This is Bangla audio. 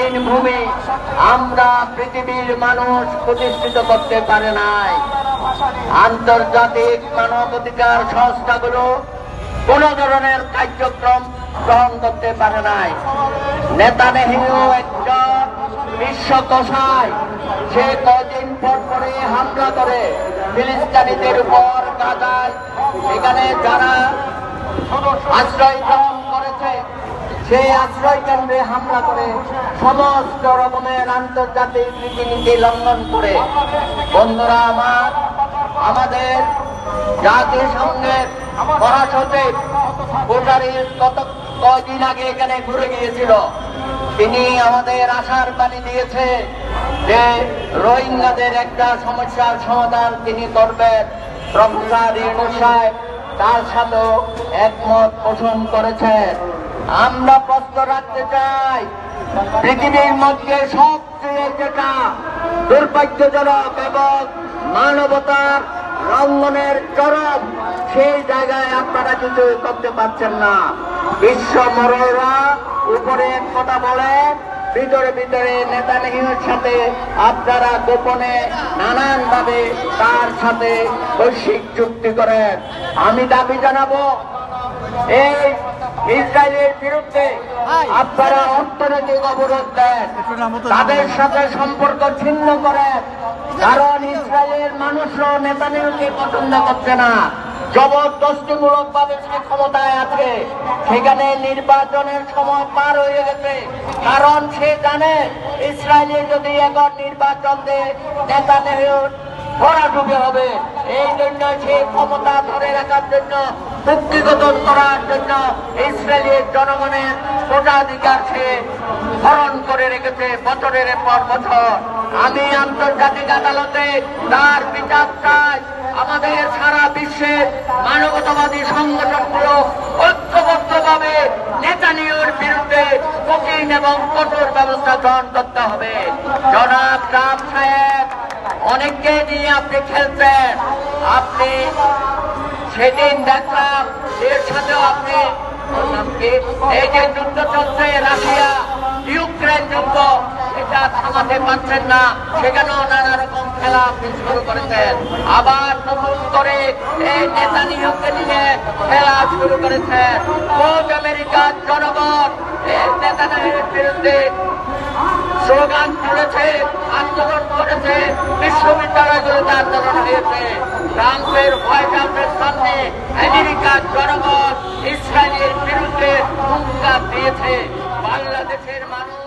স্বাধীন ভূমি আমরা পৃথিবীর মানুষ প্রতিষ্ঠিত করতে পারে নাই। আন্তর্জাতিক মানবাধিকার সংস্থাগুলো কোন ধরনের কার্যক্রম গ্রহণ করতে পারে নাই। নেতানিয়াহু একজন বিশ্বকষাই, সে কদিন পর পরে হামলা করে ফিলিস্তিনিদের উপর গাজায়, এখানে যারা আশ্রয় গ্রহণ করেছে সেই আশ্রয় কেন্দ্রে হামলা করে সমস্ত রকমের আন্তর্জাতিক রীতিনীতি লঙ্ঘন করে। বন্ধুরা আমার, আমাদের জাতিসংঘের মহাসচিব কোটারির কয়দিন আগে এখানে ঘুরে গিয়েছিল। তিনি আমাদের আশার বাণী দিয়েছে যে রোহিঙ্গাদের একটা সমস্যার সমাধান তিনি করবেন। প্রফেসর ইউনূস সাহেব তার সাথেও একমত পোষণ করেছেন। আমরা প্রশ্ন রাখতে চাই, পৃথিবীর মধ্যে সবচেয়ে যেটা দুর্ভাগ্যজনক এবং মানবতার লঙ্ঘনের চরম, সেই জায়গায় আপনারা কিছু করতে পারছেন না। বিশ্ব মররা উপরে কথা বলেন, ভিতরে ভিতরে নেতানিয়াহুর সাথে আপনারা গোপনে নানান ভাবে তার সাথে বৈশ্বিক চুক্তি করেন। আমি দাবি জানাবো, এই ইসরায়েলের বিরুদ্ধে আপনারা অর্থনৈতিক অবরোধ দেন, তাদের সাথে সম্পর্ক ছিন্ন করেন, কারণ ইসরায়েলের মানুষও নেতানিয়াহুকে পছন্দ করছে না। জবরদস্তিমূলক ভাবে সে ক্ষমতায় আছে, সেখানে নির্বাচনের সময় পার হয়ে গেছে, কারণ সে জানে ইসরায়েলে যদি এখন নির্বাচন দেয় নেতানিয়াহুর ভরাডুবি হবে। এই জন্য সে ক্ষমতা ধরে রাখার জন্য, মুক্তিগত করার জন্য ইসরায়েলের জনগণের ভোটাধিকার সে হরণ করে রেখেছে বছরের পর বছর। আমি আন্তর্জাতিক আদালতে তার বিচার চাই। আমাদের সারা বিশ্বের মানবতাবাদী সংগঠনগুলো ঐক্যবদ্ধভাবে নেতানিয়াহুর বিরুদ্ধে কঠিন এবং কঠোর ব্যবস্থা গ্রহণ করতে হবে। জনাব ট্রাম্প সাহেব, অনেককে নিয়ে আপনি খেলছেন। আপনি সেদিন দেখলাম এর সাথেও আপনি এই যে যুদ্ধ চলছে রাশিয়া ইউক্রেন যুদ্ধ, এটা থামাতে পারছেন না, সেখানেও নানা রকম খেলা আপনি শুরু করেছেন। আবার নতুন করে এই নেতানিয়াহুকে নিয়ে খেলা শুরু করেছেন। কোন আমেরিকার জনগণ নেতানিয়াহুর বিরুদ্ধে স্লোগান তুলেছে, আন্দোলন করেছে, বিশ্ববিদ্যালয়গুলোতে আন্দোলন হয়েছে। ট্রাম্পের হোয়াইট হাউসের সামনে আমেরিকার জনগণ ইসরায়েলের বিরুদ্ধে হুঙ্কার দিয়েছে। বাংলাদেশের মানুষ